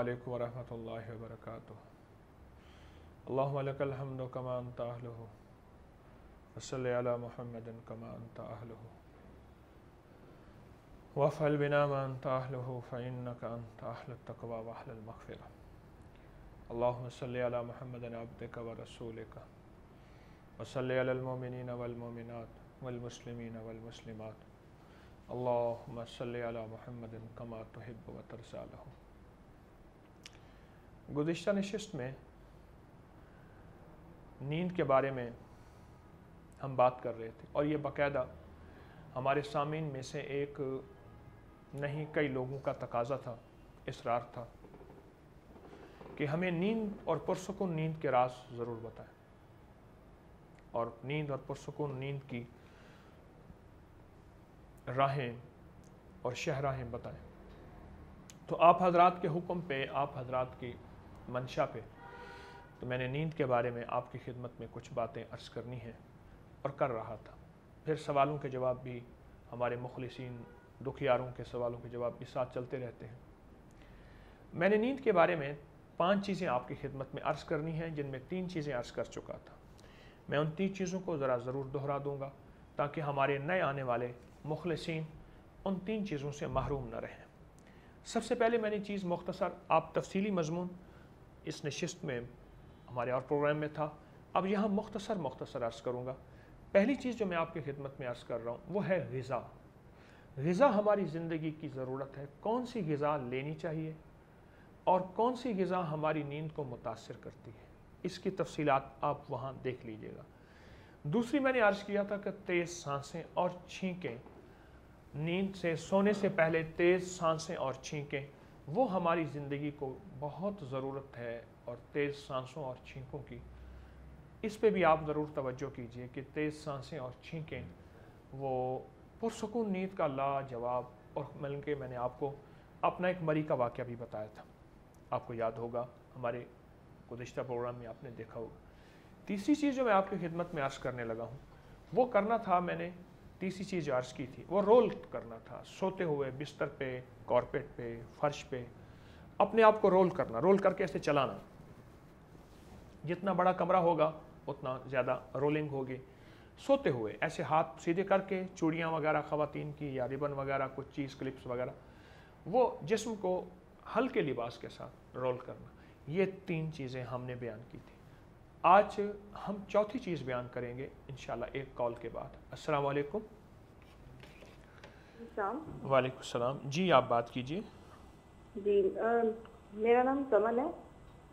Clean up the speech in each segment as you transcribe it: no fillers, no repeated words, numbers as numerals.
अलैकुम वरहमतुल्लाहि वबरकातुहू। अल्लाहुम्मा लकल हम्दु कमा अंता अहलुहु वसल्लि अला मुहम्मदिन कमा अंता अहलुहु वफ़अल बिना मा अंता अहलुहु फ़इन्नका अंता अहलुत तक़वा व अहलुल मग़फ़िरह। अल्लाहुम्मा सल्लि अला मुहम्मदिन अब्दिका व रसूलिका वसल्लि अलल मुमिनीना वल मुमिनात वल मुस्लिमीना वल मुस्लिमात। अल्लाहुम्मा सल्लि अला मुहम्मदिन कमा तुहिब्बु व तर्ज़ा लहू। गुज़िश्ता नशिस्त में नींद के बारे में हम बात कर रहे थे और ये बाकायदा हमारे सामीन में से एक नहीं कई लोगों का तकाजा था, इसरार था कि हमें नींद और पुरसुकून नींद के राज ज़रूर बताएं और नींद और पुरसुकून नींद की राहें और शहराहें बताएं। तो आप हजरात के हुक्म पे, आप हजरात की मंशा पे, तो मैंने नींद के बारे में आपकी खिदमत में कुछ बातें अर्ज़ करनी हैं और कर रहा था। फिर सवालों के जवाब भी, हमारे मुखलिसीन दुखियारों के सवालों के जवाब भी साथ चलते रहते हैं। मैंने नींद के बारे में 5 चीज़ें आपकी खिदमत में अर्ज़ करनी हैं, जिनमें 3 चीज़ें अर्ज़ कर चुका था। मैं उन 3 चीज़ों को ज़रा ज़रूर दोहरा दूँगा ताकि हमारे नए आने वाले मुखलिसीन उन 3 चीज़ों से महरूम न रहें। सबसे पहले मैंने चीज़ मुख्तसर, आप तफसीली मज़मून इस नशिस्त में हमारे और प्रोग्राम में था, अब यहाँ मुख्तसर अर्ज़ करूँगा। पहली चीज़ जो मैं आपकी खिदमत में अर्ज़ कर रहा हूँ वो है ग़िज़ा। ग़िज़ा हमारी ज़िंदगी की ज़रूरत है। कौन सी ग़िज़ा लेनी चाहिए और कौन सी ग़िज़ा हमारी नींद को मुतासिर करती है, इसकी तफसीलात आप वहाँ देख लीजिएगा। दूसरी मैंने अर्ज़ किया था कि तेज़ सांसें और छींकें, नींद से सोने से पहले तेज़ सांसें और छींकें, वो हमारी ज़िंदगी को बहुत ज़रूरत है। और तेज़ सांसों और छींकों की, इस पे भी आप ज़रूर तवज्जो कीजिए कि तेज़ सांसें और छींकें वो पुरसुकून नींद का लाजवाब। और बल्कि मैंने आपको अपना एक मरी का वाक़या भी बताया था, आपको याद होगा, हमारे गुज़िश्ता प्रोग्राम में आपने देखा होगा। तीसरी चीज़ जो मैं आपकी खिदमत में अर्ज़ करने लगा हूँ वो करना था, मैंने तीसरी चीज़ अर्ज़ की थी वो रोल करना था। सोते हुए बिस्तर पे, कारपेट पे, फर्श पे अपने आप को रोल करना, रोल करके ऐसे चलाना। जितना बड़ा कमरा होगा उतना ज़्यादा रोलिंग होगी। सोते हुए ऐसे हाथ सीधे करके, चूड़ियाँ वगैरह ख़वातीन की या रिबन वगैरह, कुछ चीज़ क्लिप्स वगैरह, वो जिस्म को हल्के लिबास के साथ रोल करना। ये 3 चीज़ें हमने बयान की थी। आज हम चौथी चीज़ बयान करेंगे इंशाल्लाह एक कॉल के बाद। अस्सलाम वालेकुम। वालेकुम सलाम जी, आप बात कीजिए। जी, मेरा नाम समन है,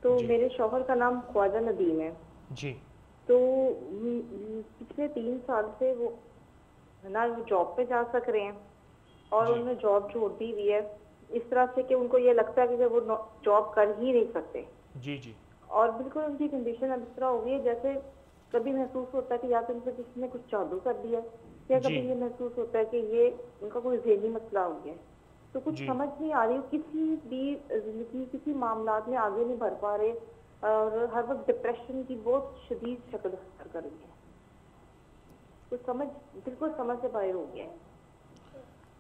तो मेरे शौहर का नाम ख्वाजा नदीम है जी। तो पिछले 3 साल से वो ना वो जॉब पे जा सक रहे हैं और उन्होंने जॉब छोड़ दी हुई है इस तरह से कि उनको ये लगता है कि वो जॉब कर ही नहीं सकते। जी जी। और बिल्कुल उनकी कंडीशन अब इस तरह हो गई है जैसे कभी महसूस होता है कि या तो उनसे किसी ने कुछ जादू कर दिया, या कभी ये महसूस होता है कि ये उनका कोई ज़हनी मसला हो गया। तो कुछ समझ नहीं आ रही, किसी भी जिंदगी किसी मामलात में आगे नहीं बढ़ पा रहे और हर वक्त डिप्रेशन की बहुत शदीद शक्ल अख्तियार कर रही है। तो समझ, बिल्कुल समझ से बाहर हो गया है।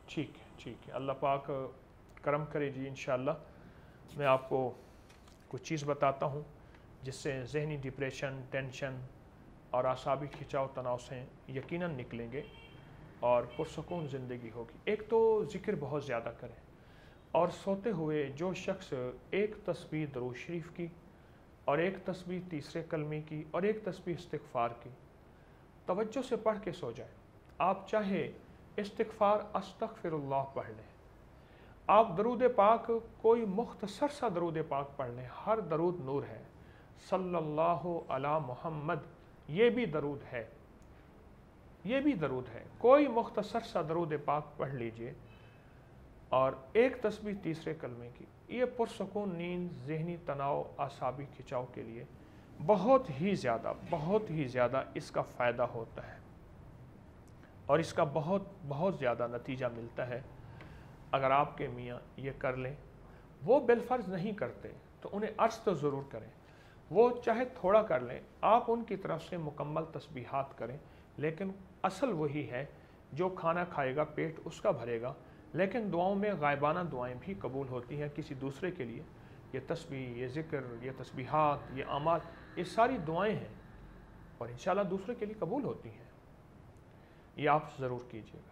ठीक है, ठीक है, अल्लाह पाक करम करे जी। इंशाअल्लाह मैं आपको कुछ चीज़ बताता हूँ जिससे ज़हनी डिप्रेशन, टेंशन और आसाबी खिंचाव तनाव से यकीनन निकलेंगे और पुरसुकून ज़िंदगी होगी। एक तो ज़िक्र बहुत ज़्यादा करें और सोते हुए जो शख्स एक तस्बीह दरूद शरीफ की और एक तस्बीह तीसरे कलमे की और एक तस्बीह इस्तिग़फ़ार की तवज्जो से पढ़ के सो जाए। आप चाहे इस्तिग़फ़ार अस्तग़फ़िरुल्लाह पढ़ लें, आप दरूद पाक कोई मुख्तसर सा दरूद पाक पढ़ लें, हर दरूद नूर है। सल्लल्लाहु अला मुहम्मद, ये भी दरूद है, ये भी दरूद है। कोई मुख्तसर सा दरूद पाक पढ़ लीजिए और एक तस्बीह तीसरे कलमे की, ये पुरसुकून नींद, ज़हनी तनाव, आसाबी खिंचाव के लिए बहुत ही ज़्यादा इसका फ़ायदा होता है और इसका बहुत ज़्यादा नतीजा मिलता है अगर आपके मियाँ ये कर लें। वो बिलफ़र्ज़ नहीं करते तो उन्हें अर्ज़ तो ज़रूर करें, वो चाहे थोड़ा कर लें, आप उनकी तरफ से मुकम्मल तस्बीहात करें। लेकिन असल वही है, जो खाना खाएगा पेट उसका भरेगा। लेकिन दुआओं में गायबाना दुआएं भी कबूल होती हैं किसी दूसरे के लिए, یہ تسبیح، یہ ذکر، یہ تسبیحات، یہ اعمال، یہ ساری دعائیں ہیں اور انشاءاللہ دوسرے کے لیے قبول ہوتی ہیں، یہ آپ ضرور کیجیے گا۔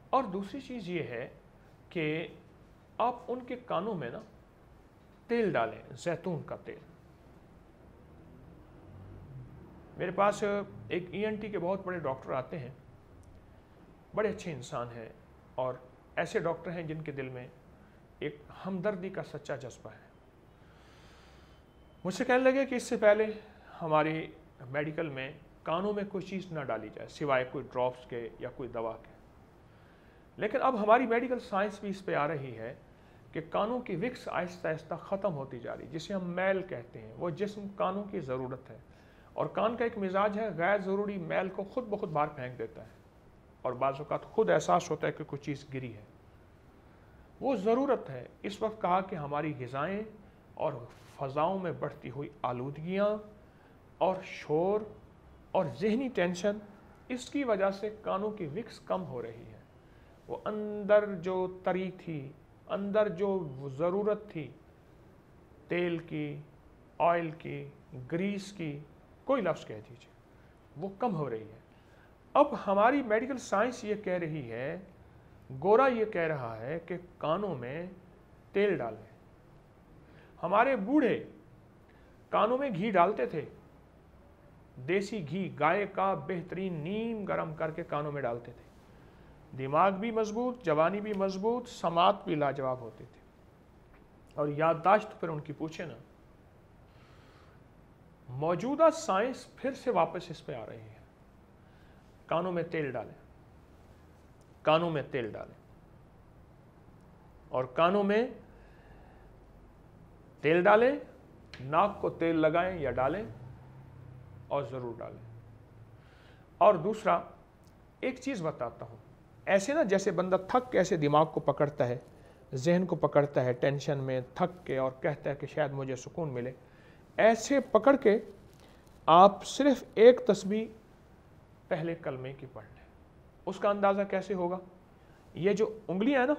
اور دوسری چیز یہ ہے کہ آپ ان کے کانوں میں نا تیل ڈالیں، زیتون کا تیل۔ میرے پاس ایک ENT کے بہت بڑے ڈاکٹر آتے ہیں، بڑے اچھے انسان ہیں اور ایسے ڈاکٹر ہیں جن کے دل میں ایک ہمدردی کا سچا جذبہ ہے۔ مجھ سے کہنے لگے کہ اس سے پہلے ہماری میڈیکل میں کانوں میں کوئی چیز نہ ڈالی جائے سوائے کوئی ڈراپس کے یا کوئی دوا کے، لیکن اب ہماری میڈیکل سائنس بھی اس پہ آ رہی ہے کہ کانوں کی وکس آہستہ آہستہ ختم ہوتی جا رہی، جسے ہم میل کہتے ہیں، وہ جسم کانوں کی ضرورت ہے، اور کان کا ایک مزاج ہے غیر ضروری میل کو خود بخود باہر پھینک دیتا ہے، اور بعض اوقات خود احساس ہوتا ہے کہ کوئی چیز گری ہے، وہ ضرورت ہے۔ اس وقت کہا کہ ہماری غذائیں اور فضاؤں میں بڑھتی ہوئی آلودگیاں اور شور اور ذہنی ٹینشن، اس کی وجہ سے کانوں کی وکس کم ہو رہی ہے، وہ اندر جو تری تھی، اندر جو ضرورت تھی تیل کی، آئل کی، گریس کی، کوئی لفظ کہہ دیجیے، وہ کم ہو رہی ہے۔ اب ہماری میڈیکل سائنس یہ کہہ رہی ہے، گورا یہ کہہ رہا ہے کہ کانوں میں تیل ڈالیں۔ ہمارے بوڑھے کانوں میں گھی ڈالتے تھے، دیسی گھی گائے کا بہترین نیم گرم کر کے کانوں میں ڈالتے تھے، دماغ بھی مضبوط، جوانی بھی مضبوط، سماعت بھی لاجواب ہوتی تھی، اور یادداشت پھر ان کی پوچھے نا۔ موجودہ سائنس پھر سے واپس اس پہ آ رہی ہے، کانوں میں تیل ڈالیں، کانوں میں تیل ڈالیں، اور کانوں میں تیل ڈالیں، ناک کو تیل لگائیں یا ڈالیں، اور ضرور ڈالیں۔ اور دوسرا ایک چیز بتاتا ہوں، ایسے نا جیسے بندہ تھک کے ایسے دماغ کو پکڑتا ہے، ذہن کو پکڑتا ہے ٹینشن میں تھک کے، اور کہتا ہے کہ شاید مجھے سکون ملے، ایسے پکڑ کے آپ صرف ایک تسبیح پہلے کلمے کی پڑھ لیں۔ اس کا اندازہ کیسے ہوگا؟ یہ جو انگلیاں ہیں نا،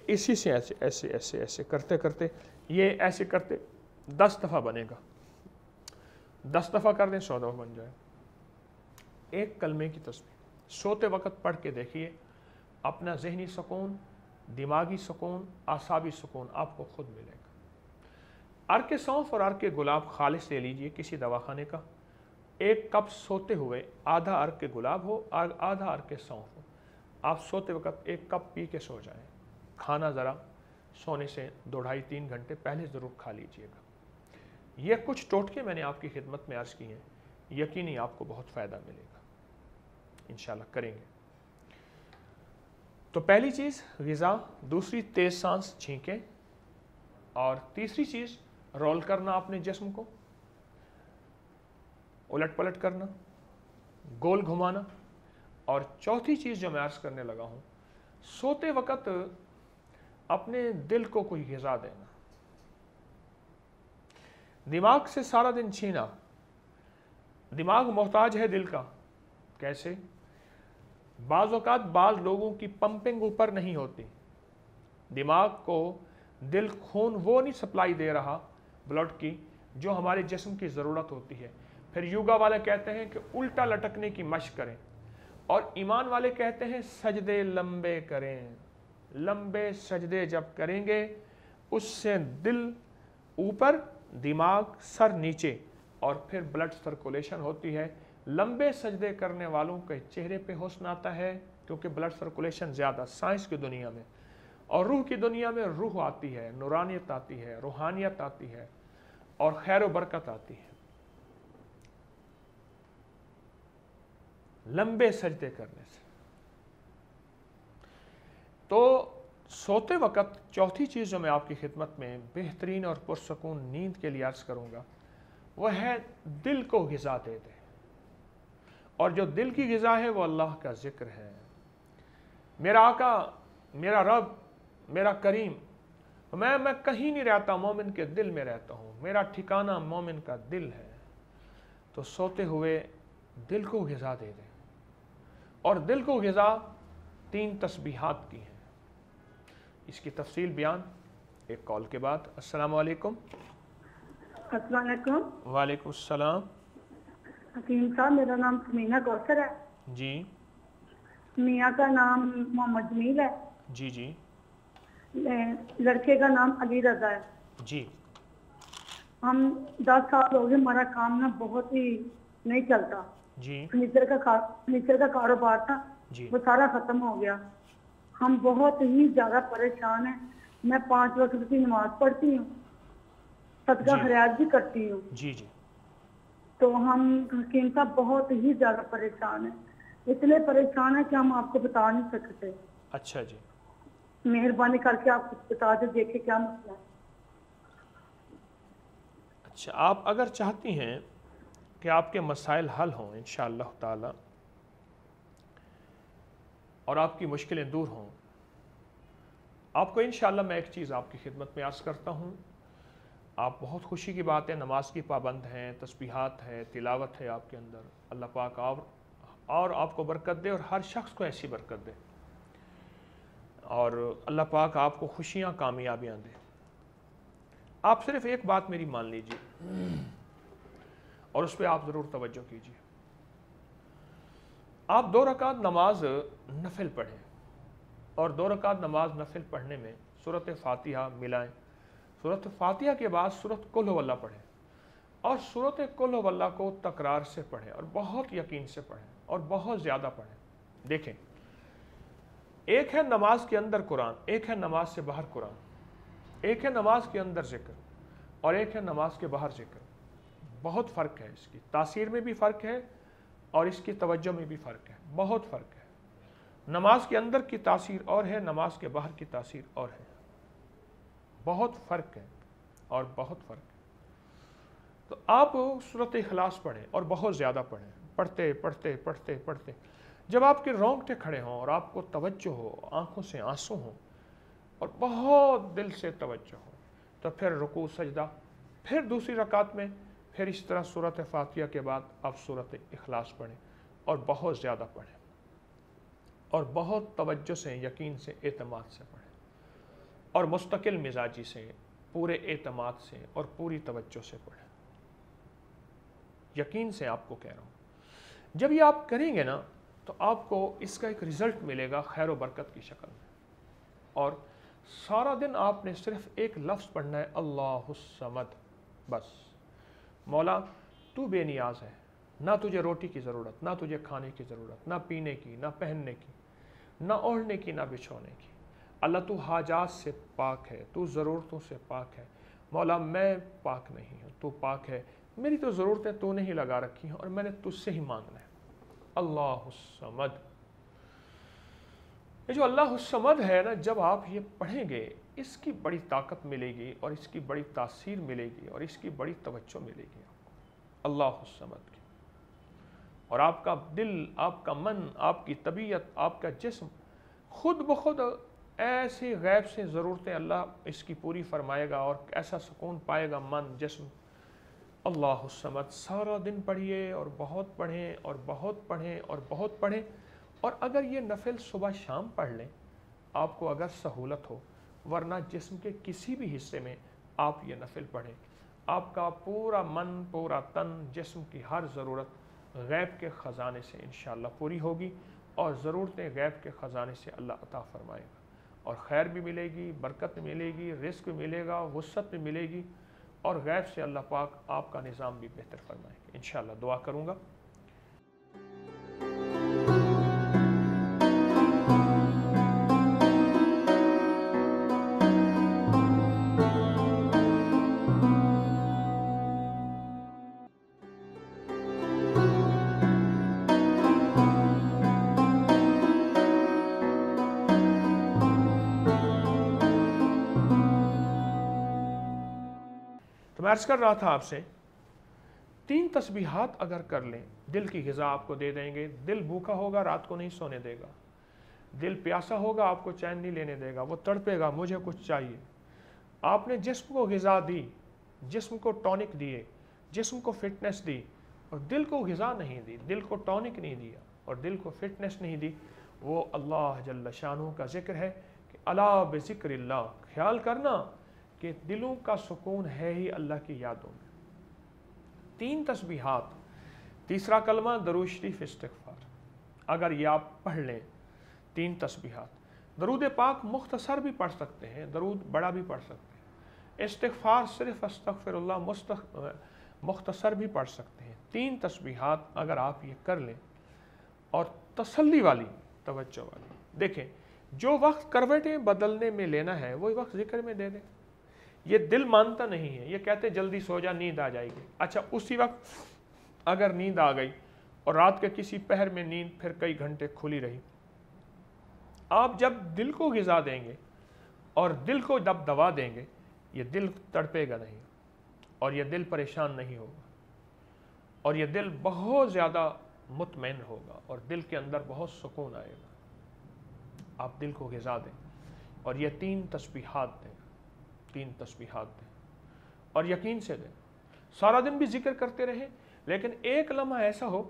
اسی سے ایسے ایسے ایسے ایسے کرتے کرتے، یہ ایسے کرتے 10 دفعہ بنے گا، 10 دفعہ کر دیں 100 دفعہ بن جائے۔ ایک کلمے کی تسبیح سوتے وقت پڑھ کے دیکھیے، اپنا ذہنی سکون، دماغی سکون، اعصابی سکون آپ کو خود ملے گا۔ عرق سونف اور عرق گلاب خالص لے لیجئے کسی دواخانے کا، ایک کپ سوتے ہوئے آدھا عرق گلاب ہو اور آدھا عرق سونف ہو، آپ سوتے وقت ایک کپ پی کے سو جائیں۔ کھانا ذرا سونے سے 2-2.5-3 گھنٹے پہلے ضرور کھا لیجئے گا۔ یہ کچھ ٹوٹکے میں نے آپ کی خدمت میں عرض کی ہیں، یقینی آپ کو بہت فائدہ ملے گا، انشاءاللہ کریں گے۔ تو پہلی چیز غذا، دوسری تیز سانس چھینکیں، اور تیسری چیز رول کرنا اپنے جسم کو، الٹ پلٹ کرنا، گول گھمانا، اور چوتھی چیز جو میں عرض کرنے لگا ہوں، سوتے وقت اپنے دل کو کوئی غذا دینا، دماغ سے سارا دن چھینا۔ دماغ محتاج ہے دل کا، کیسے؟ بعض اوقات بعض لوگوں کی پمپنگ اوپر نہیں ہوتی، دماغ کو دل خون وہ نہیں سپلائی دے رہا بلڈ کی جو ہمارے جسم کی ضرورت ہوتی ہے۔ پھر یوگا والے کہتے ہیں کہ الٹا لٹکنے کی مشق کریں، اور ایمان والے کہتے ہیں سجدے لمبے کریں۔ لمبے سجدے جب کریں گے، اس سے دل اوپر، دماغ سر نیچے، اور پھر بلڈ سرکولیشن ہوتی ہے۔ لمبے سجدے کرنے والوں کے چہرے پہ حسن آتا ہے، کیونکہ بلڈ سرکولیشن زیادہ سائنس کی دنیا میں، اور روح کی دنیا میں روح آتی ہے، نورانیت آتی ہے، روحانیت آتی ہے، اور خیر و برکت آتی ہے لمبے سجدے کرنے سے۔ تو سوتے وقت چوتھی چیز جو میں آپ کی خدمت میں بہترین اور پرسکون نیند کے لیے عرض کروں گا، وہ ہے دل کو غذا دے دے، اور جو دل کی غذا ہے وہ اللہ کا ذکر ہے۔ میرا آقا، میرا رب، میرا کریم، میں کہیں نہیں رہتا، مومن کے دل میں رہتا ہوں، میرا ٹھکانہ مومن کا دل ہے۔ تو سوتے ہوئے دل کو غذا دے دیں، اور دل کو غذا 3 تسبیحات کی ہیں، اس کی تفصیل بیان एक कॉल के बाद। अस्सलाम वालेकुम। अस्सलाम वालेकुम। वालेकुम अस्सलाम। हकीम साहब, मेरा नाम समीना कौसर है। जी मियाँ का नाम मोहम्मद जमील है। जी जी लड़के का नाम अली रजा है। जी हम 10 साल हो गए, हमारा काम ना बहुत ही नहीं चलता। जी फर्नीचर का कारोबार था, जी वो सारा खत्म हो गया। हम बहुत ही ज्यादा परेशान हैं। मैं 5 वक्त की नमाज पढ़ती हूँ, सदका जी खैरात भी करती हूँ, जी जी तो हम हकीम साहब बहुत ही ज्यादा परेशान हैं। इतने परेशान है कि हम आपको बता नहीं सकते। अच्छा जी। मेहरबानी करके आप कुछ बता दो, देखे क्या मसला है। अच्छा, आप अगर चाहती हैं कि आपके मसाइल हल हों इंशाअल्लाह ताला और आपकी मुश्किलें दूर हों, आपको इंशाअल्लाह मैं एक चीज़ आपकी खिदमत में अर्ज़ करता हूँ। आप बहुत खुशी की बात है, नमाज की पाबंद हैं, तस्बीहात है, तिलावत है आपके अंदर। अल्लाह पाक और आपको बरकत दे और हर शख्स को ऐसी बरकत दे और अल्लाह पाक आपको खुशियाँ कामयाबियाँ दे। आप सिर्फ एक बात मेरी मान लीजिए और उस पर आप ज़रूर तवज्जो कीजिए। आप 2 रकात नमाज नफिल पढ़ें और 2 रकात नमाज नफिल पढ़ने में सूरत फातिहा मिलाएं। सूरत फातिहा के बाद सूरत कुल हुवल्लाह पढ़ें और सूरत कुल हुवल्लाह को तकरार से पढ़ें और बहुत यकीन से पढ़ें और बहुत ज़्यादा पढ़ें। देखें, एक है नमाज के अंदर कुरान, एक है नमाज से बाहर कुरान, एक है नमाज के अंदर जिक्र और एक है नमाज के बाहर जिक्र। बहुत फ़र्क है, इसकी तासीर में भी फ़र्क है और इसकी तवज्जो में भी फ़र्क है, बहुत फ़र्क है। नमाज के अंदर की तासीर और है, नमाज के बाहर की तासीर और है, बहुत फ़र्क है और बहुत फ़र्क है। तो आप सूरत इखलास पढ़ें और बहुत ज़्यादा पढ़ें, पढ़ते पढ़ते पढ़ते पढ़ते जब आपके रोंगटे खड़े हों और आपको तवज्जो हो, आंखों से आंसू हों और बहुत दिल से तवज्जो हो, तो फिर रुकू सजदा, फिर दूसरी रकात में फिर इस तरह सूरत फातिहा के बाद आप सूरत इखलास पढ़ें और बहुत ज़्यादा पढ़ें और बहुत तवज्जो से, यकीन से, एतमाद से पढ़ें और मुस्तकिल मिजाजी से, पूरे एतमाद से और पूरी तवज्जो से पढ़ें। यकीन से आपको कह रहा हूँ, जब ये आप करेंगे ना तो आपको इसका एक रिज़ल्ट मिलेगा खैर व बरकत की शक्ल में। और सारा दिन आपने सिर्फ एक लफ्ज़ पढ़ना है, अल्लाहुस समद। बस, मौला तू बेनियाज है, ना तुझे रोटी की ज़रूरत, ना तुझे खाने की ज़रूरत, ना पीने की, ना पहनने की, ना ओढ़ने की, ना बिछोने की। अल्लाह तू हाजात से पाक है, तू ज़रूरतों से पाक है। मौला मैं पाक नहीं हूँ, तू पाक है। मेरी तो ज़रूरतें तूने ही लगा रखी हैं और मैंने तुझसे ही मांगना है। अल्लाहुस समद। ये जो अल्लाहुस समद है ना, जब आप ये पढ़ेंगे इसकी बड़ी ताकत मिलेगी और इसकी बड़ी तासीर मिलेगी और इसकी बड़ी तवज्जो मिलेगी आपको अल्लाहुस समद की। और आपका दिल, आपका मन, आपकी तबीयत, आपका जिस्म खुद ब खुद ऐसे गैब से ज़रूरतें अल्लाह इसकी पूरी फरमाएगा और ऐसा सुकून पाएगा मन, जिस्म। अल्लाहुस समद सारा दिन पढ़िए और बहुत पढ़ें और बहुत पढ़ें और बहुत पढ़ें। और अगर ये नफिल सुबह शाम पढ़ लें आपको अगर सहूलत हो, वरना जिस्म के किसी भी हिस्से में आप ये नफिल पढ़ें, आपका पूरा मन, पूरा तन, जिस्म की हर ज़रूरत गैब के ख़जाने से इंशाअल्लाह पूरी होगी और ज़रूरतें गैब के ख़जाने से अल्लाह अता फ़रमाएगा और खैर भी मिलेगी, बरकत भी मिलेगी, रिज़्क़ भी मिलेगा, वुसअत भी मिलेगी और गैब से अल्लाह पाक आपका निज़ाम भी बेहतर फरमाएगा इंशाअल्लाह। दुआ करूँगा। तो मैं अर्ज़ कर रहा था आपसे, 3 तस्बीहात अगर कर लें, दिल की ग़िज़ा आपको दे देंगे। दिल भूखा होगा, रात को नहीं सोने देगा। दिल प्यासा होगा, आपको चैन नहीं लेने देगा, वो तड़पेगा, मुझे कुछ चाहिए। आपने जिस्म को ग़िज़ा दी, जिस्म को टॉनिक दिए, जिस्म को फिटनेस दी और दिल को ग़िज़ा नहीं दी, दिल को टॉनिक नहीं दिया और दिल को फिटनेस नहीं दी। वो अल्लाह जल्ल शानहू का ज़िक्र है कि अला बिज़िक्रिल्लाह, ख्याल करना کہ دلوں کا سکون ہے ہی اللہ کی یادوں میں۔ 3 تسبیحات، تیسرا کلمہ درود شریف استغفار، اگر یہ آپ پڑھ لیں 3 تسبیحات، درود پاک مختصر بھی پڑھ سکتے ہیں، درود بڑا بھی پڑھ سکتے ہیں، استغفار صرف استغفر اللہ مختصر بھی پڑھ سکتے ہیں۔ 3 تسبیحات اگر آپ یہ کر لیں اور تسلی والی، توجہ والی، دیکھیں جو وقت کروٹیں بدلنے میں لینا ہے وہی وقت ذکر میں دے دیں۔ یہ دل مانتا نہیں ہے، یہ کہتے جلدی سو جا نیند آ جائے گی۔ اچھا اسی وقت اگر نیند آ گئی اور رات کے کسی پہر میں نیند پھر کئی گھنٹے کھلی رہی، آپ جب دل کو غذا دیں گے اور دل کو جب دوا دیں گے، یہ دل تڑپے گا نہیں اور یہ دل پریشان نہیں ہوگا اور یہ دل بہت زیادہ مطمئن ہوگا اور دل کے اندر بہت سکون آئے گا۔ آپ دل کو غذا دیں اور یہ 3 تسبیحات دیں، 3 تسبیحات دیں اور یقین سے دیں۔ سارا دن بھی ذکر کرتے رہیں، لیکن ایک لمحہ ایسا ہو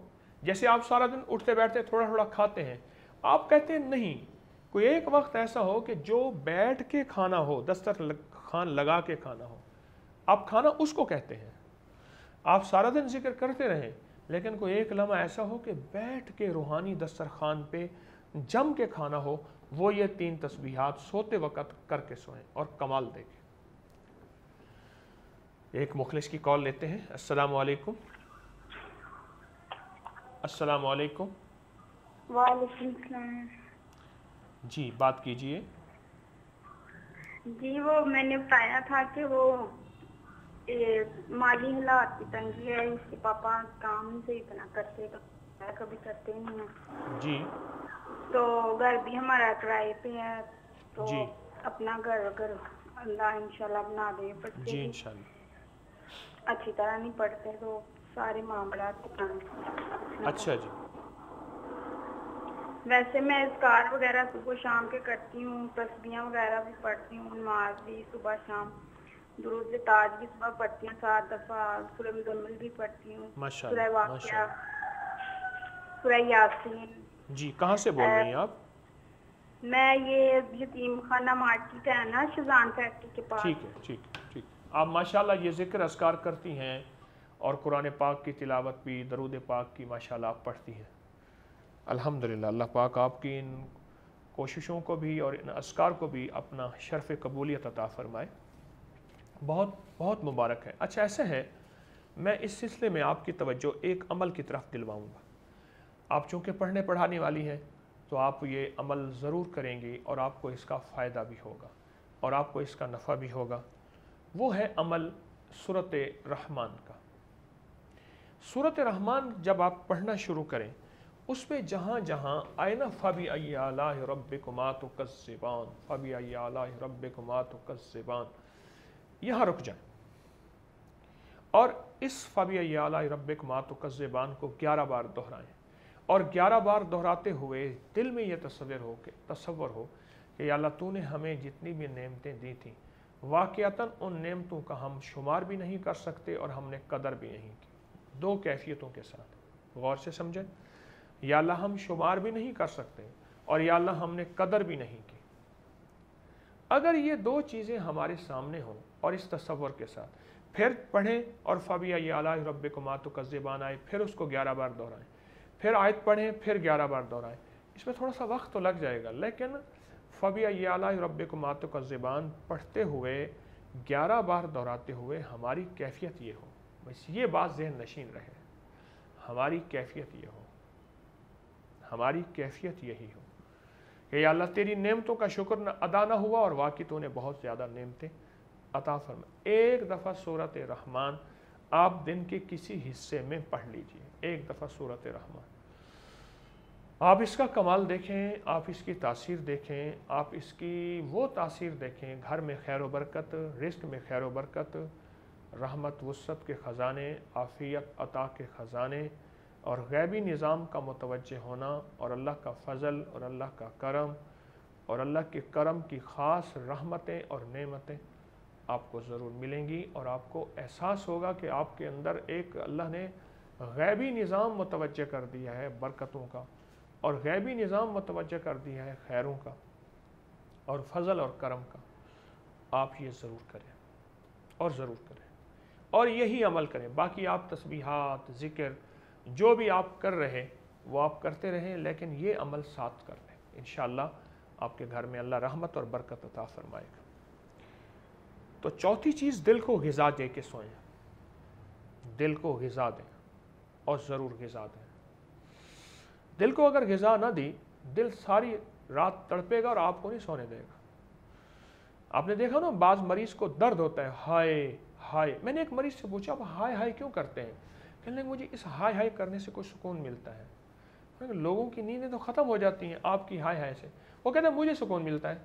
جیسے آپ سارا دن اٹھتے بیٹھتے تھوڑا تھوڑا کھاتے ہیں، آپ کہتے ہیں نہیں، کوئی ایک وقت ایسا ہو کہ جو بیٹھ کے کھانا ہو، دسترخوان لگا کے کھانا ہو، آپ کھانا اس کو کہتے ہیں۔ آپ سارا دن ذکر کرتے رہیں، لیکن کوئی ایک لمحہ ایسا ہو کہ بیٹھ کے روحانی دسترخوان پہ جم کے کھانا ہو، وہ یہ 3 تسبیحات سوتے وقت کر کے سوئیں اور کمال دیکھیں۔ ایک مخلص کی کال لیتے ہیں۔ السلام علیکم۔ السلام علیکم۔ وعلیکم السلام۔ جی بات کیجئے۔ جی وہ میں نے بتایا تھا کہ وہ مالی حالات کی تنگی ہے، اس کے پاپا کام نہیں صحیح طرح کرتے، کبھی کرتے نہیں ہیں جی تو گھر بھی ہمارا کرائے پہ ہے، تو جی اپنا گھر اگر اللہ انشاءاللہ بنا دے، بچے جی بھی انشاءاللہ۔ اچھی طرح نہیں پڑھتے تو سارے معاملات اچھا جی۔ ویسے میں اذکار وغیرہ صبح شام کے کرتی ہوں، تسبیحاں وغیرہ بھی پڑھتی ہوں، نماز بھی صبح شام، درود تاج بھی صبح پڑھتی ہوں 7 دفعہ، سورہ مزمل بھی پڑھتی ہوں، ماشاءاللہ سورہ واقعہ، سورہ یاسین۔ جی کہاں سے بول رہی ہیں آپ؟ میں یہ یتیم خانہ مارکیٹ ہے نا، شزان فیکٹری کے پاس۔ ٹھیک ہے ٹھیک ہے ٹھیک ہے۔ آپ ماشاءاللہ یہ ذکر اذکار کرتی ہیں اور قرآن پاک کی تلاوت بھی، درود پاک کی ماشاءاللہ آپ پڑھتی ہیں۔ الحمدللہ، اللہ پاک آپ کی ان کوششوں کو بھی اور ان اذکار کو بھی اپنا شرف قبولیت عطا فرمائے، بہت بہت مبارک ہے۔ اچھا ایسا ہے، میں اس سلسلے میں آپ کی توجہ ایک عمل کی طرف دلواؤں گا۔ آپ چونکہ پڑھنے پڑھانے والی ہیں تو آپ یہ عمل ضرور کریں گی اور آپ کو اس کا فائدہ بھی ہوگا اور آپ کو اس کا نفع بھی ہوگا۔ وہ ہے عمل سورۃ رحمان کا۔ سورۃ رحمان جب آپ پڑھنا شروع کریں، اس پہ جہاں جہاں آئے نا فَبِأَيِّ آلَاءِ رَبِّكُمَا تُكَذِّبَانِ فَبِأَيِّ آلَاءِ رَبِّكُمَا تُكَذِّبَانِ، یہاں رک جائیں اور اس فَبِأَيِّ آلَاءِ رَبِّكُمَا تُكَذِّبَانِ کو 11 بار دہرائیں اور 11 بار دہراتے ہوئے دل میں یہ تصور ہو کہ یا اللہ تو نے ہمیں جتنی بھی نعمتیں دی تھیں، واقعتاً ان نعمتوں کا ہم شمار بھی نہیں کر سکتے اور ہم نے قدر بھی نہیں کی۔ 2 کیفیتوں کے ساتھ غور سے سمجھیں، یا اللہ ہم شمار بھی نہیں کر سکتے اور یا اللہ ہم نے قدر بھی نہیں کی۔ اگر یہ 2 چیزیں ہمارے سامنے ہوں اور اس تصور کے ساتھ پھر پڑھیں اور فَبِأَيِّ آلَاءِ رَبِّكُمَا تُكَذِّبَانِ آئے، پھر اس کو 11 بار دہرائیں، پھر آیت پڑھیں، پھر 11 بار دہرائیں، اس میں تھوڑا سا وقت تو لگ جائے گا، لیکن فَبِأَيِّ آلَاءِ رَبِّكُمَا تُكَذِّبَانِ پڑھتے ہوئے 11 بار دہراتے ہوئے ہماری کیفیت یہ ہو، بس یہ بات ذہن نشین رہے، ہماری کیفیت یہ ہو، ہماری کیفیت یہی ہو کہ یا اللہ تیری نعمتوں کا شکر ادا نہ ہوا اور واقعی تو نے بہت زیادہ نعمتیں عطا فرمائے۔ ایک دفعہ سورۃ رحمان آپ دن کے کسی حصے میں پڑھ لیجئے، ایک دفعہ سورۃ رحمان، آپ اس کا کمال دیکھیں، آپ اس کی تاثیر دیکھیں، آپ اس کی وہ تاثیر دیکھیں، گھر میں خیر و برکت، رزق میں خیر و برکت، رحمت وسعت کے خزانے، عافیت عطا کے خزانے اور غیبی نظام کا متوجہ ہونا اور اللہ کا فضل اور اللہ کا کرم اور اللہ کے کرم کی خاص رحمتیں اور نعمتیں آپ کو ضرور ملیں گی اور آپ کو احساس ہوگا کہ آپ کے اندر ایک اللہ نے غیبی نظام متوجہ کر دیا ہے برکتوں کا اور غیبی نظام متوجہ کر دیا ہے خیروں کا اور فضل اور کرم کا۔ آپ یہ ضرور کریں۔ और ज़रूर करें और यही अमल करें। बाकी आप तस्बीहात, ज़िक्र जो भी आप कर रहे वो आप करते रहें, लेकिन ये अमल साथ कर लें। इंशाअल्लाह आपके घर में अल्लाह रहमत और बरकत अता फरमाएगा। तो चौथी चीज़, दिल को ग़िज़ा दे के सोएं। दिल को ग़िज़ा दें और ज़रूर ग़िज़ा दें। दिल को अगर ग़िज़ा ना दी, दिल सारी रात तड़पेगा और आपको नहीं सोने देगा। आपने देखा ना, बाज़ मरीज़ को दर्द होता है, हाय हाय। मैंने एक मरीज़ से पूछा, आप हाय हाय क्यों करते हैं? कहने लगे मुझे इस हाय हाय करने से कुछ सुकून मिलता है। लोगों की नींदें तो ख़त्म हो जाती हैं आपकी हाय हाय से। वो कहते हैं मुझे सुकून मिलता है।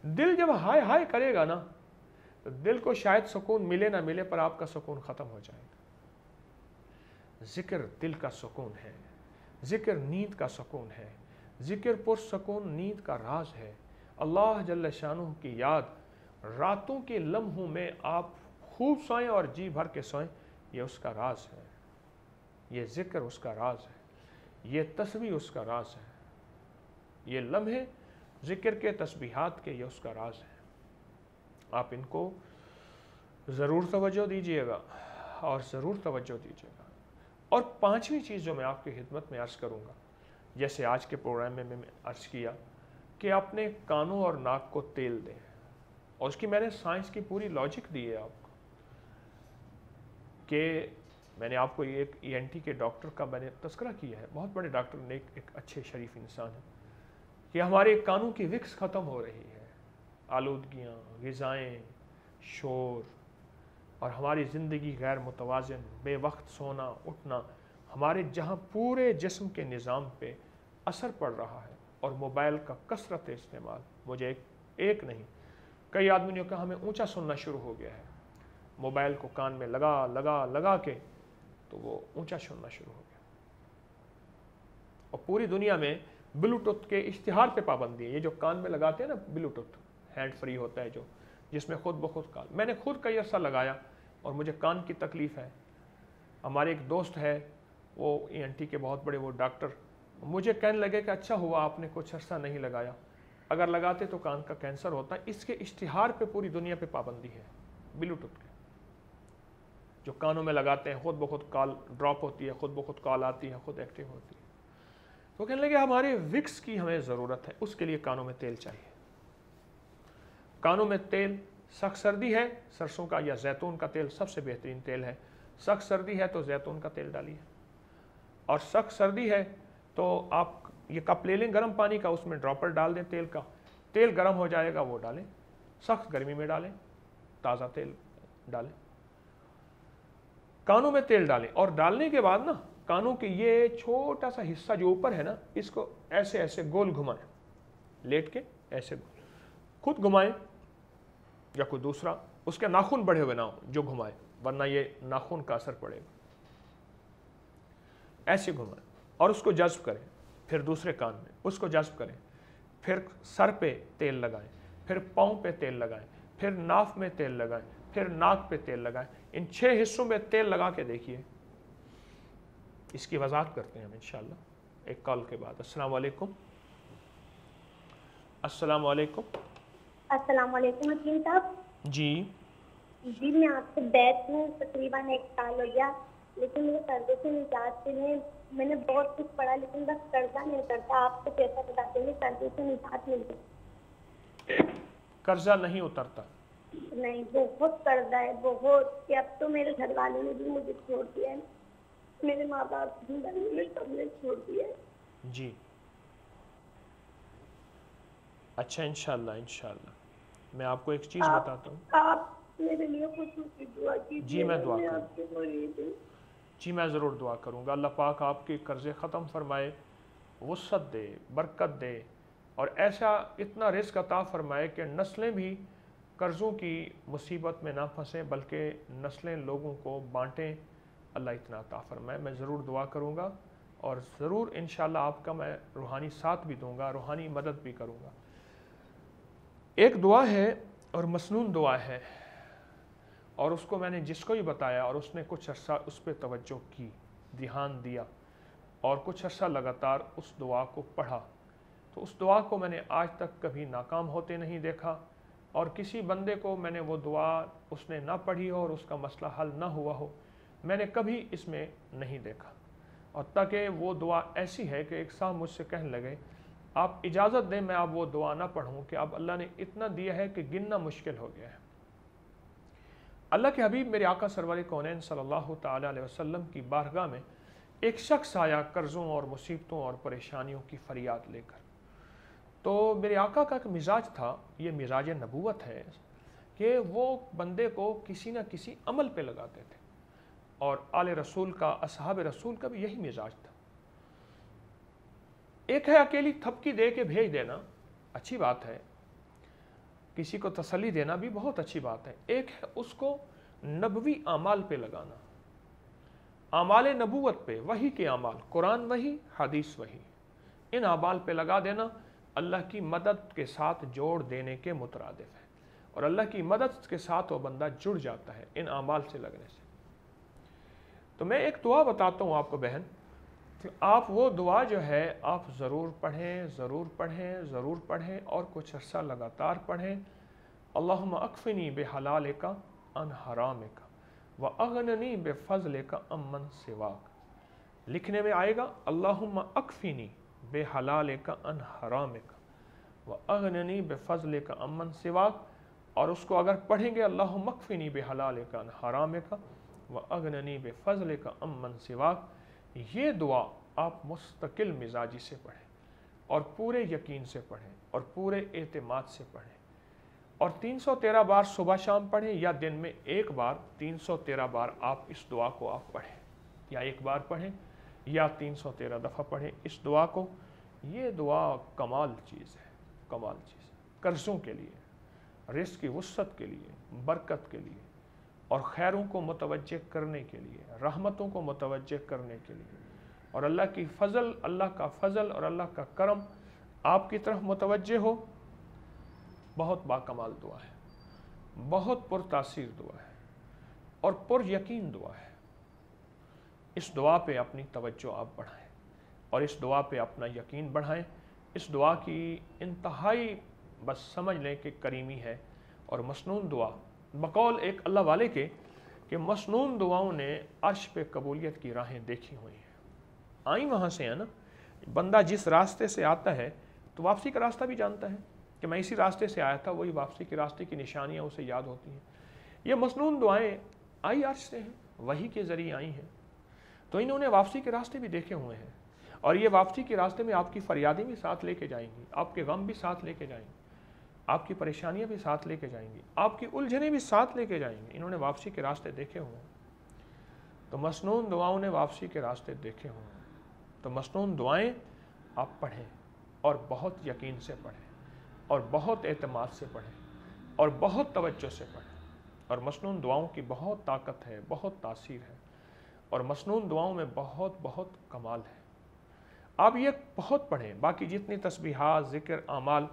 दिल जब हाय हाय करेगा ना, तो दिल को शायद सुकून मिले ना मिले, पर आपका सुकून ख़त्म हो जाएगा। ज़िक्र दिल का सुकून है, ज़िक्र नींद का सुकून है, ज़िक्र पुरसुकून नींद का राज है। अल्लाह जल्ल शानुहू की याद रातों के लम्हों में आप खूब सोएं और जी भर के सोएं, ये उसका राज है। ये ज़िक्र उसका राज है, ये तस्बीह उसका राज है, ये लम्हे ज़िक्र के, तस्बीहात के, ये उसका राज है। आप इनको ज़रूर तवज्जो दीजिएगा और ज़रूर तवज्जो दीजिएगा। और पांचवी चीज़ जो मैं आपकी खिदमत में अर्ज़ करूँगा, जैसे आज के प्रोग्राम में मैंने अर्ज़ किया कि अपने कानों और नाक को तेल दें, और उसकी मैंने साइंस की पूरी लॉजिक दी है आपको। कि मैंने आपको एक ENT के डॉक्टर का मैंने तज़किरा किया है, बहुत बड़े डॉक्टर ने, एक अच्छे शरीफ इंसान है, कि हमारे कानों की विक्स ख़त्म हो रही है। आलूदगियाँ, ग़िज़ाएँ, शोर और हमारी ज़िंदगी गैर मुतवाज़िन, बेवक्त सोना उठना, हमारे जहाँ पूरे जिस्म के निज़ाम पे असर पड़ रहा है। और मोबाइल का कसरत इस्तेमाल, मुझे एक नहीं कई आदमियों ने कहा हमें ऊंचा सुनना शुरू हो गया है। मोबाइल को कान में लगा लगा लगा के तो वो ऊंचा सुनना शुरू हो गया। और पूरी दुनिया में ब्लूटूथ के इश्तिहार पे पाबंदी है। ये जो कान में लगाते हैं ना ब्लूटूथ, हैंड फ्री होता है जो, जिसमें खुद ब खुद कान, मैंने खुद कई अर्सा लगाया और मुझे कान की तकलीफ़ है। हमारे एक दोस्त है, वो ENT के बहुत बड़े वो डॉक्टर, मुझे कहने लगे कि अच्छा हुआ आपने कुछ अर्सा नहीं लगाया, अगर लगाते तो कान का कैंसर होता। इसके इश्तिहार पे पूरी दुनिया पे पाबंदी है ब्लूटूथ के, जो कानों में लगाते हैं, खुद ब खुद कॉल ड्रॉप होती है, खुद ब खुद कॉल आती है, खुद एक्टिव होती है। तो कहने लगे हमारे विक्स की हमें ज़रूरत है, उसके लिए कानों में तेल चाहिए। कानों में तेल, सख्त सर्दी है, सरसों का या जैतून का तेल सबसे बेहतरीन तेल है। सख्त सर्दी है तो जैतून का तेल डालिए, और सख्त सर्दी है तो आप ये कप ले लें गर्म पानी का, उसमें ड्रॉपर डाल दें तेल का, तेल गर्म हो जाएगा वो डालें। सख्त गर्मी में डालें, ताज़ा तेल डालें, कानों में तेल डालें। और डालने के बाद ना कानों के ये छोटा सा हिस्सा जो ऊपर है ना, इसको ऐसे ऐसे गोल घुमाएं, लेट के ऐसे खुद घुमाएं या कोई दूसरा, उसके नाखून बढ़े हुए ना हो जो घुमाए, वरना ये नाखून का असर पड़ेगा। ऐसे घुमाएं और उसको जज्ब करें, फिर दूसरे कान में उसको जज्ब करें, फिर सर पे तेल लगाएं, फिर पाँव पे तेल लगाएं, फिर नाक में तेल लगाएं, फिर नाक पे तेल लगाएं। इन 6 हिस्सों में तेल लगा के देखिए। इसकी वजाहत करते हैं हम इंशाअल्लाह एक कॉल के बाद। अस्सलाम वालेकुम। अस्सलाम वालेकुम। अस्सलाम वालेकुम हकीम साहब। जी जी, मैं आपसे बैठ हूँ तकरीबन 1 साल हो गया, लेकिन मुझे कर्जे से निजात के लिए मैंने बहुत कुछ पढ़ा, लेकिन बस कर्जा नहीं उतरता। आपको कैसा बताते हैं कर्जे से निजात मिल जाए? कर्जा नहीं उतरता? नहीं, बहुत कर्जा है, बहुत कि अब तो मेरे घर वालों ने भी मुझे छोड़ दिया है, मेरे माँ बाप ने सबने छोड़ दिया है। जी अच्छा, इंशाअल्लाह मैं आपको एक चीज़ बताता हूँ। आप मेरे लिए कुछ दुआ कीजिए। जी मैं दुआ मैं आपके मुरीद हूँ। जी मैं ज़रूर दुआ करूँगा। अल्लाह पाक आपके कर्ज़े ख़त्म फरमाए, वुसअत दे, बरकत दे, और ऐसा इतना रिज़्क़ अता फरमाए कि नस्लें भी कर्ज़ों की मुसीबत में ना फंसें, बल्कि नस्लें लोगों को बाँटें। अल्लाह इतना अता फरमाए। मैं ज़रूर दुआ करूँगा और ज़रूर इंशाअल्लाह आपका मैं रूहानी साथ भी दूँगा, रूहानी मदद भी करूँगा। एक दुआ है और मसनून दुआ है, और उसको मैंने जिसको भी बताया और उसने कुछ अर्सा उस पर तवज्जो की, ध्यान दिया और कुछ अर्सा लगातार उस दुआ को पढ़ा, तो उस दुआ को मैंने आज तक कभी नाकाम होते नहीं देखा और किसी बंदे को मैंने वो दुआ उसने ना पढ़ी हो और उसका मसला हल ना हुआ हो, मैंने कभी इसमें नहीं देखा। और ताकि वो दुआ ऐसी है कि एक साहब मुझसे कहने लगे आप इजाज़त दें मैं अब वो दुआ ना पढ़ूं कि अब अल्लाह ने इतना दिया है कि गिनना मुश्किल हो गया है। अल्लाह के हबीब मेरे आका सरवर कौनैन सल्लल्लाहु ताला अलैहि वसल्लम की बारगाह में एक शख्स आया कर्ज़ों और मुसीबतों और परेशानियों की फरियाद लेकर। तो मेरे आका का एक मिजाज था, ये मिजाज नबूवत है कि वो बंदे को किसी न किसी अमल पे लगाते थे, और आले रसूल का, असहाब रसूल का भी यही मिजाज था। एक है अकेली थपकी दे के भेज देना, अच्छी बात है, किसी को तसल्ली देना भी बहुत अच्छी बात है। एक है उसको नबवी आमाल पे लगाना, आमाल नबूवत पे, वही के आमाल, कुरान वही, हदीस वही, इन आमाल पे लगा देना अल्लाह की मदद के साथ जोड़ देने के मुतरादिफ है, और अल्लाह की मदद के साथ वो बंदा जुड़ जाता है इन आमाल से लगने से। तो मैं एक दुआ बताता हूँ आपको बहन, कि आप वो दुआ जो है आप ज़रूर पढ़ें, ज़रूर पढ़ें, ज़रूर पढ़ें, और कुछ अर्सा लगातार पढ़ें। अल्लाहुम्मा अक्फ़िनी बेहलालिका अन हरामिका व अगननी बेफज़लिका अम्मन सिवाक। लिखने में आएगा अल्लाहुम्मा अक्फ़िनी बेहलालिका अन हरामिका व अगननी बेफज़लिका अम्मन सिवाक, और उसको अगर पढ़ेंगे अल्लाहुम्मा अक्फ़िनी बेहलालिका अन हरामिका व अगननी बेफज़लिका अम्मन सिवाक, ये दुआ आप मुस्तकिल मिजाजी से पढ़ें और पूरे यकीन से पढ़ें और पूरे एतमाद से पढ़ें, और 313 बार सुबह शाम पढ़ें, या दिन में एक बार 313 बार आप इस दुआ को आप पढ़ें, या एक बार पढ़ें या 313 दफ़ा पढ़ें इस दुआ को। ये दुआ कमाल चीज़ है, कमाल चीज़, कर्ज़ों के लिए, रिज़्क़ की वुसअत के लिए, बरकत के लिए, और खैरों को मुतवज्जे करने के लिए, रहमतों को मुतवज्जे करने के लिए, और अल्लाह की फ़ज़ल, अल्लाह का फ़ज़ल और अल्लाह का करम आपकी तरफ मुतवज्जे हो। बहुत बाकमाल दुआ है, बहुत पुरतासीर दुआ है और पुर यकीन दुआ है। इस दुआ पे अपनी तवज्जो आप बढ़ाएं और इस दुआ पे अपना यकीन बढ़ाएं। इस दुआ की इंतहाई बस समझ लें कि करीमी है और मसनून दुआ, बकौल एक अल्लाह वाले के कि मसनून दुआओं ने अर्श पे कबूलियत की राहें देखी हुई हैं, आई वहाँ से है ना। बंदा जिस रास्ते से आता है तो वापसी का रास्ता भी जानता है कि मैं इसी रास्ते से आया था, वही वापसी के रास्ते की निशानियाँ उसे याद होती हैं। ये मसनून दुआएं आई अर्श से हैं, वही के ज़रिए आई हैं, तो इन्होंने वापसी के रास्ते भी देखे हुए हैं, और ये वापसी के रास्ते में आपकी फरियादें भी साथ लेके जाएंगी, आपके गम भी साथ लेके जाएंगी, आपकी परेशानियां भी साथ लेके जाएंगी, आपकी उलझनें भी साथ लेके जाएंगी। इन्होंने वापसी के रास्ते देखे हुए हैं, तो मसनून दुआओं ने वापसी के रास्ते देखे हुए हैं। तो मसनून दुआएं आप पढ़ें और बहुत यकीन से पढ़ें और बहुत एतमाद से पढ़ें और बहुत तवज्जो से पढ़ें, और मसनून दुआओं की बहुत ताकत है, बहुत तासीर है, और मसनून दुआओं में बहुत बहुत कमाल है। आप ये बहुत पढ़ें, बाकी जितनी तस्बीहात, ज़िक्र, आमाल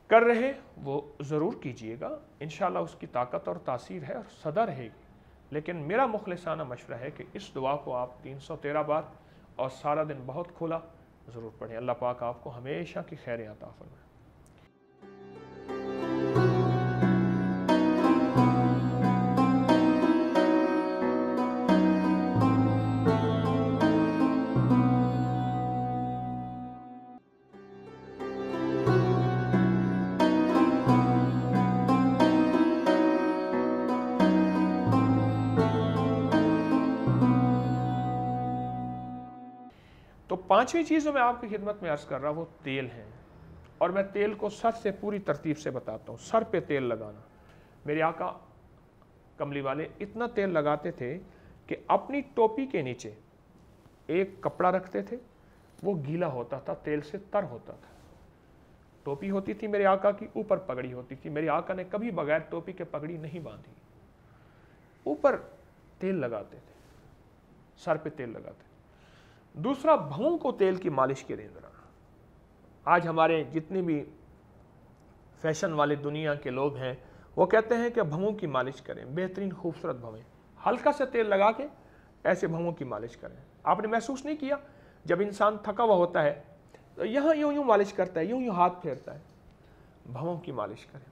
कर रहे वो ज़रूर कीजिएगा, इंशाअल्लाह उसकी ताकत और तासीर है और सदा रहेगी। लेकिन मेरा मुखलिसाना मशवरा है कि इस दुआ को आप 313 बार और सारा दिन बहुत खुला ज़रूर पढ़ें। अल्लाह पाक आपको हमेशा की खैरें अता फरमाए। तो पांचवी चीज़ जो मैं आपकी खिदमत में अर्ज़ कर रहा हूँ वो तेल है, और मैं तेल को सर से पूरी तरतीब से बताता हूँ। सर पे तेल लगाना, मेरे आका कमली वाले इतना तेल लगाते थे कि अपनी टोपी के नीचे एक कपड़ा रखते थे, वो गीला होता था, तेल से तर होता था। टोपी होती थी मेरे आका की, ऊपर पगड़ी होती थी। मेरे आका ने कभी बगैर टोपी के पगड़ी नहीं बांधी, ऊपर तेल लगाते थे, सर पे तेल लगाते थे। दूसरा, भवों को तेल की मालिश करें ज़रा। आज हमारे जितने भी फैशन वाले दुनिया के लोग हैं वो कहते हैं कि भवों की मालिश करें, बेहतरीन खूबसूरत भवें, हल्का सा तेल लगा के ऐसे भवों की मालिश करें। आपने महसूस नहीं किया जब इंसान थका हुआ होता है तो यहाँ यूँ यूँ मालिश करता है, यूँ यूँ हाथ फेरता है, भवों की मालिश करें।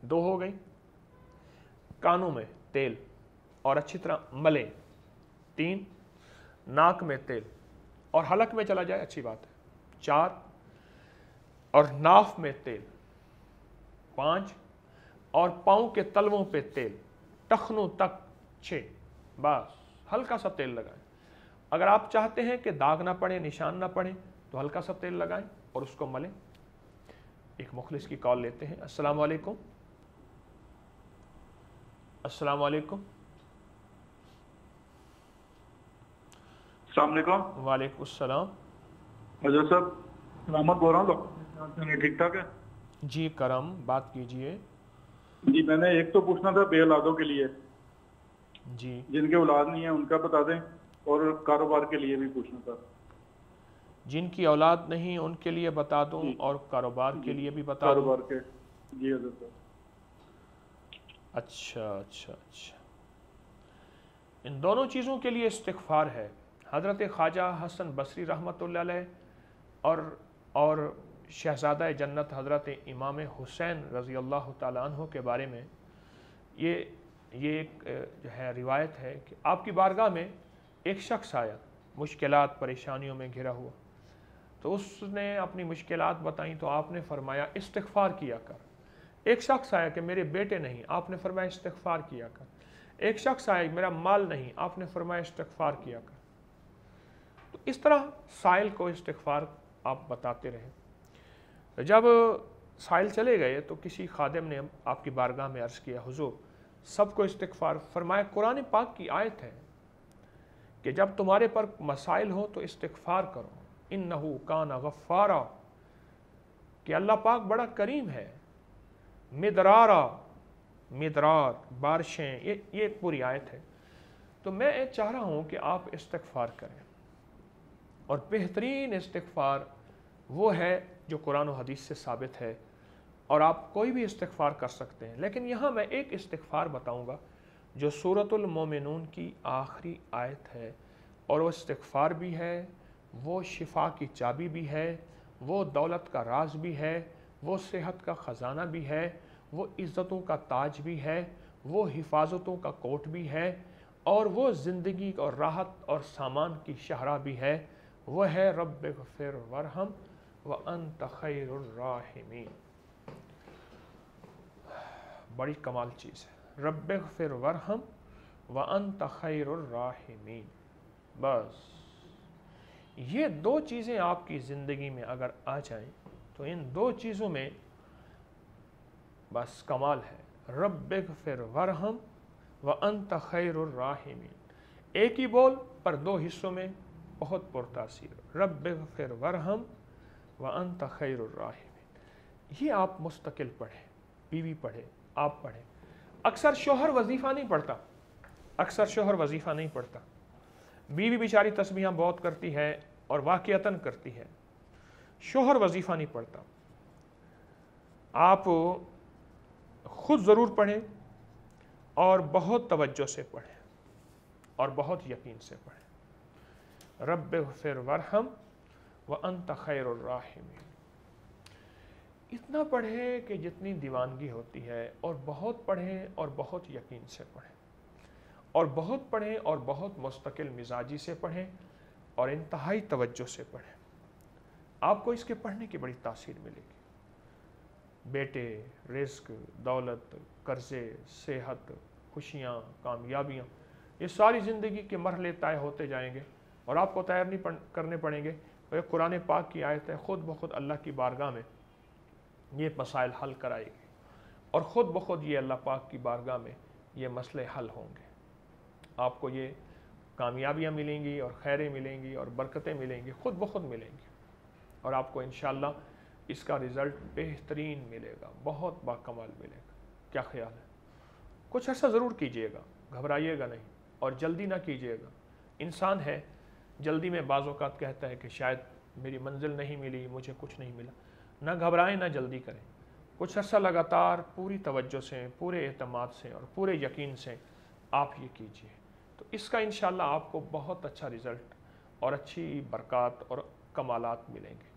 2 हो गई। कानों में तेल और अच्छी तरह मलें। 3, नाक में तेल और हलक में चला जाए, अच्छी बात है। 4, और नाफ में तेल। 5, और पाँव के तलवों पे तेल, टखनों तक 6। बस हल्का सा तेल लगाएं। अगर आप चाहते हैं कि दाग ना पड़े, निशान ना पड़े, तो हल्का सा तेल लगाएं और उसको मलें। एक मुखलिस की कॉल लेते हैं। अस्सलाम वालेकुम। अस्सलाम वालेकुम। अस्सलाम वालेकुम। वालेकुम अस्सलाम। हजरत साहब सलामत बोल रहा हूँ, ठीक ठाक है जी? करम, बात कीजिए। जी। मैंने एक तो पूछना था बे औलादों के लिए, जी। जिनके औलाद नहीं है उनका बता दें, और कारोबार के लिए भी पूछना था। जिनकी औलाद नहीं उनके लिए बता दूं, और कारोबार के लिए भी बता दूं। कारोबार के, जी हजरत साहब। अच्छा अच्छा अच्छा। इन दोनों चीज़ों के लिए इस्तिग़फ़ार है। हज़रत ख्वाजा हसन बसरी रहमतुल्लाह अलैह और शहज़ादा जन्नत हज़रत इमाम हुसैन रज़ी अल्लाह ताला अन्हु के बारे में ये एक जो है रिवायत है कि आपकी बारगाह में एक शख्स आया, मुश्किलात परेशानियों में घिरा हुआ। तो उसने अपनी मुश्किलात बताई तो आपने फरमाया इस्तिग़फ़ार किया कर। एक शख्स आया कि मेरे बेटे नहीं, आपने फरमाया इस्तिग़फ़ार किया कर। एक शख्स आया मेरा माल नहीं, आपने फरमाया इस्तिग़फ़ार किया कर। तो इस तरह साइल को इस्तिग़फ़ार आप बताते रहे। तो जब साइल चले गए तो किसी खादिम ने आपकी बारगाह में अर्ज़ किया, हुज़ूर सबको इस्तिग़फ़ार। फरमाया कुरान पाक की आयत है कि जब तुम्हारे पर मसाइल हो तो इस्तिग़फ़ार करो, इन्नहु कान गफ़्फ़ारा, कि अल्लाह पाक बड़ा करीम है। मिदरारा, मिदरार बारिशें, ये एक पूरी आयत है। तो मैं चाह रहा हूँ कि आप इस्तिग़फ़ार करें, और बेहतरीन इस्तिग़फ़ार वो है जो कुरान और हदीस से साबित है, और आप कोई भी इस्तिग़फ़ार कर सकते हैं। लेकिन यहाँ मैं एक इस्तिग़फ़ार बताऊँगा जो सूरतुल मोमिनून की आखिरी आयत है, और वो इस्तिग़फ़ार भी है, वो शिफा की चाबी भी है, वो दौलत का राज भी है, वो सेहत का ख़जाना भी है, वो इज़्ज़तों का ताज भी है, वो हिफाजतों का कोट भी है, और वो ज़िंदगी और राहत और सामान की शहरा भी है। वो है रब्बिग़फ़िर वरहम व अंत खैरुर राहिमीन। बड़ी कमाल चीज़ है, रब्बिग़फ़िर वरहम व अंत खैरुर राहिमीन। बस ये 2 चीज़ें आपकी ज़िंदगी में अगर आ जाएं तो इन 2 चीज़ों में बस कमाल है। रब्बिग़फ़िर वरहम व अंत खैरुर राहिमीन, एक ही बोल पर 2 हिस्सों में बहुत पुरतासीर। रब्बिग़फ़िर वरहम व अंत खैरुर राहिमीन। ये आप मुस्तकिल पढ़ें, बीवी पढ़े, आप पढ़ें। अक्सर शोहर वजीफ़ा नहीं पढ़ता, अक्सर शोहर वजीफ़ा नहीं पढ़ता। बीवी बेचारी तस्बीहां बहुत करती है और वाक़ियतन करती है, शोहर वजीफ़ा नहीं पढ़ता। आप खुद ज़रूर पढ़ें और बहुत तवज्जो से पढ़ें और बहुत यकीन से पढ़ें। रब्बिग़फ़िर वरहम व अंत खैरुर राहिमीन। इतना पढ़ें कि जितनी दीवानगी होती है, और बहुत पढ़ें और बहुत यकीन से पढ़ें, और बहुत पढ़ें और बहुत मुस्तकिल मिजाजी से पढ़ें, और इंतहाई तवज्जो से पढ़ें। आपको इसके पढ़ने की बड़ी तासीर मिलेगी। बेटे, रिज़्क़, दौलत, कर्ज़े, सेहत, खुशियाँ, कामयाबियाँ, ये सारी ज़िंदगी के मरहले तय होते जाएंगे, और आपको तैयार नहीं करने पड़ेंगे। तो ये कुरान पाक की आयत है, ख़ुद ब खुद अल्लाह की बारगाह में ये मसाइल हल कराएगी, और ख़ुद ब खुद ये अल्लाह पाक की बारगाह में ये मसले हल होंगे। आपको ये कामयाबियाँ मिलेंगी और खैरें मिलेंगी और बरकतें मिलेंगी, ख़ुद ब खुद मिलेंगी, और आपको इंशाअल्लाह इसका रिज़ल्ट बेहतरीन मिलेगा, बहुत बाकमाल मिलेगा। क्या ख्याल है? कुछ ऐसा ज़रूर कीजिएगा, घबराइएगा नहीं, और जल्दी ना कीजिएगा। इंसान है, जल्दी में बाज़ औक़ात कहता है कि शायद मेरी मंजिल नहीं मिली, मुझे कुछ नहीं मिला। ना घबराएं, ना जल्दी करें। कुछ अर्सा लगातार पूरी तवज्जो से, पूरे एतमाद से और पूरे यकीन से आप ये कीजिए, तो इसका इंशाअल्लाह आपको बहुत अच्छा रिज़ल्ट और अच्छी बरक़ात और कमालात मिलेंगे,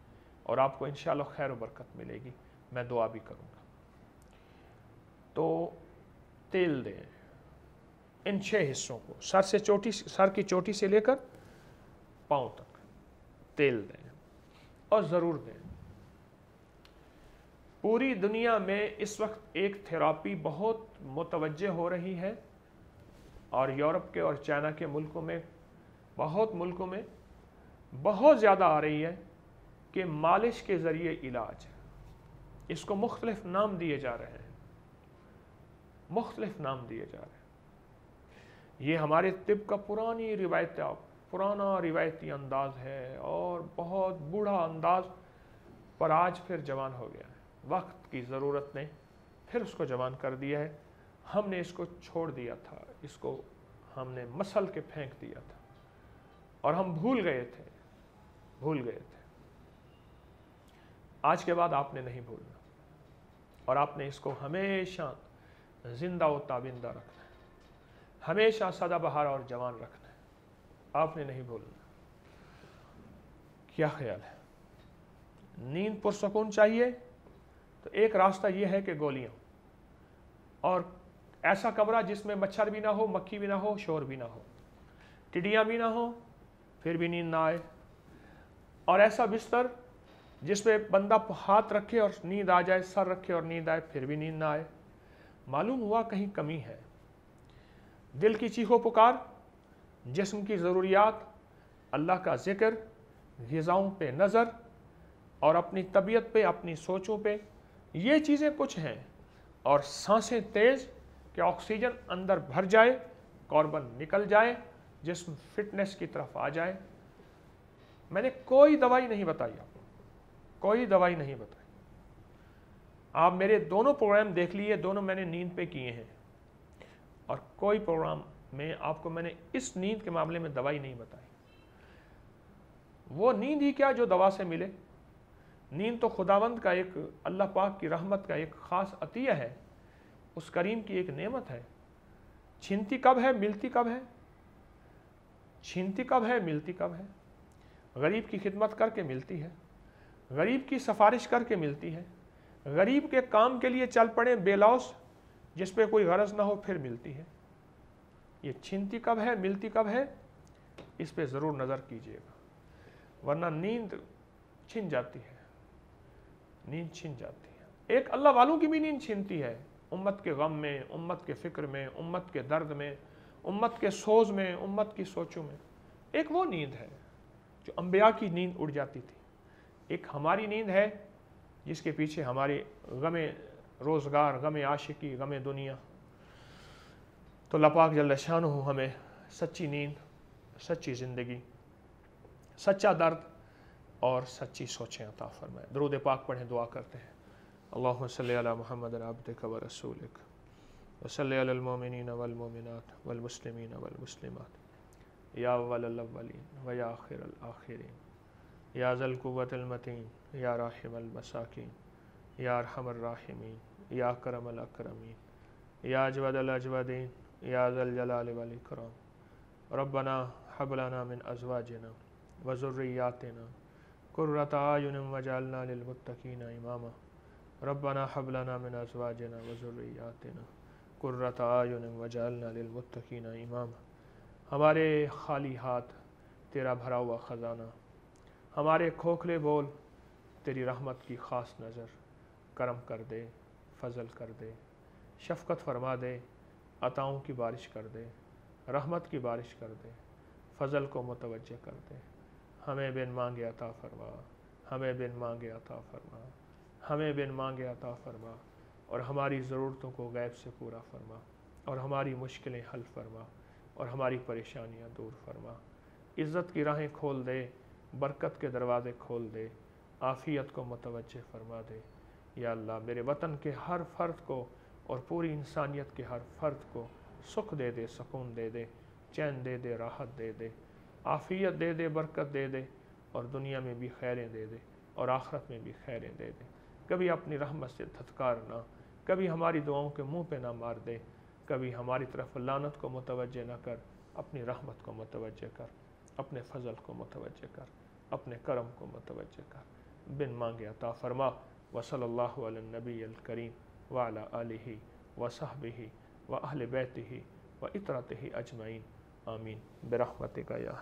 और आपको इंशाअल्लाह खैर व बरकत मिलेगी। میں دعا بھی کروں گا۔ تو تیل دیں ان 6 حصوں کو، سر کی چوٹی سے لے کر پاؤں تک تیل دیں، اور ضرور دیں۔ پوری دنیا میں اس وقت ایک تھراپی بہت متوجہ ہو رہی ہے، اور یورپ کے اور چائنا کے ملکوں میں بہت زیادہ آ رہی ہے، کہ مالش کے ذریعے علاج۔ اس کو مختلف نام دیے جا رہے ہیں، مختلف نام دیے جا رہے ہیں۔ یہ ہمارے طب کا پرانا روایتی انداز ہے، اور بہت بوڑھا انداز، پر آج پھر جوان ہو گیا ہے۔ وقت کی ضرورت نے پھر اس کو جوان کر دیا ہے۔ ہم نے اس کو چھوڑ دیا تھا، اس کو ہم نے مسل کے پھینک دیا تھا، اور ہم بھول گئے تھے۔ آج کے بعد آپ نے نہیں بھولنا، اور آپ نے اس کو ہمیشہ زندہ و تابندہ رکھنا ہے، ہمیشہ سدا بہار اور جوان رکھنا ہے، آپ نے نہیں بھولنا۔ کیا خیال ہے؟ نیند پرسکون چاہیے تو ایک راستہ یہ ہے کہ گولیاں، اور ایسا کمرہ جس میں مچھر بھی نہ ہو، مکھی بھی نہ ہو، شور بھی نہ ہو، ٹڈیاں بھی نہ ہو، پھر بھی نیند نہ آئے، اور ایسا بستر جس پہ بندہ ہاتھ رکھے اور نیند آ جائے، سر رکھے اور نیند آئے، پھر بھی نیند نہ آئے۔ معلوم ہوا کہیں کمی ہے۔ دل کی چیخ و پکار، جسم کی ضروریات، اللہ کا ذکر، غذاؤں پہ نظر، اور اپنی طبیعت پہ، اپنی سوچوں پہ، یہ چیزیں کچھ ہیں، اور سانسیں تیز کہ آکسیجن اندر بھر جائے، کاربن نکل جائے، جسم فٹنس کی طرف آ جائے۔ میں نے کوئی دوائی نہیں بتائی آپ کو، کوئی دوائی نہیں بتائی۔ آپ میرے دونوں پروگرام دیکھ لیے، دونوں میں نے نیند پہ کیے ہیں، اور کوئی پروگرام میں آپ کو میں نے اس نیند کے معاملے میں دوائی نہیں بتائی۔ وہ نیند ہی کیا جو دوا سے ملے۔ نیند تو خداوند کا ایک، اللہ پاک کی رحمت کا ایک خاص عطیہ ہے، اس کریم کی ایک نعمت ہے۔ چھنتی کب ہے، ملتی کب ہے؟ چھنتی کب ہے، ملتی کب ہے؟ غریب کی خدمت کر کے ملتی ہے، غریب کی سفارش کر کے ملتی ہے، غریب کے کام کے لیے چل پڑے بے لوث، جس پہ کوئی غرض نہ ہو، پھر ملتی ہے۔ یہ چھنتی کب ہے، ملتی کب ہے، اس پہ ضرور نظر کیجیے گا، ورنہ نیند چھن جاتی ہے، نیند چھن جاتی ہے۔ ایک اللہ والوں کی بھی نیند چھنتی ہے، امت کے غم میں، امت کے فکر میں، امت کے درد میں، امت کے سوز میں، امت کی سوچوں میں۔ ایک وہ نیند ہے جو انبیاء کی نیند اڑ جاتی تھی، ایک ہماری نیند ہے جس کے پیچھے ہماری غم روزگار، غم عاشقی، غم دنیا۔ تو اللہ پاک جل شانہ ہمیں سچی نیند، سچی زندگی، سچا درد اور سچی سوچیں عطا فرمائے۔ درود پاک پڑھیں، دعا کرتے ہیں۔ اللہم صلی علی محمد عبدک و رسولک وصلی علی المومنین والمومنات والمسلمین والمسلمات یا اول الاولین و یا آخر الآخرین یا ذا القوة المتین یا راحم المساکین یا ارحم الراحمین یا اکرم الاکرمین یا اجود الاجودین یا ذا الجلال والاکرام۔ ربنا حب لنا من ازواجنا و ذریاتنا قرۃ اعین واجعلنا للمتقین اماما۔ ربنا حب لنا من ازواجنا و ذریاتنا قرۃ اعین واجعلنا للمتقین اماما۔ ہمارے خالی ہاتھ تیرا بھرا ہوا خزانہ، ہمارے کھوکھلے بول تیری رحمت کی خاص نظر، کرم کر دے، فضل کر دے، شفقت فرما دے، عطاؤں کی بارش کر دے، رحمت کی بارش کر دے، فضل کو متوجہ کر دے۔ ہمیں بن مانگے عطا فرما، ہمیں بن مانگے عطا فرما، ہمیں بن مانگے عطا فرما، اور ہماری ضرورتوں کو غیب سے پورا فرما، اور ہماری مشکلیں حل فرما، اور ہماری پریشانیاں دور فرما۔ عزت کی راہیں کھول دے، برکت کے دروازے کھول دے، عافیت کو متوجہ فرما دے۔ یا اللہ میرے وطن کے ہر فرد کو اور پوری انسانیت کے ہر فرد کو سکھ دے دے، سکون دے دے، چین دے دے، راحت دے دے، عافیت دے دے، برکت دے دے، اور دنیا میں بھی خیریں دے دے اور آخرت میں بھی خیریں دے دے۔ کبھی اپنی رحمت سے دھتکار نہ، کبھی ہماری دعاؤں کے منہ پہ نہ مار دے، کبھی ہماری طرف لعنت کو متوجہ نہ کر، اپنی رحمت کو متوجہ کر، اپنے فضل کو متوجہ کر، اپنے کرم کو متوجہ کر۔ بن مانگے عطا فرما، वसल्लल्लाहु अला नबील करीम व अला आलिहि व सहबिहि व अहले बैतिहि व इतरतिहि अजमईन आमीन बिरहमतिका या।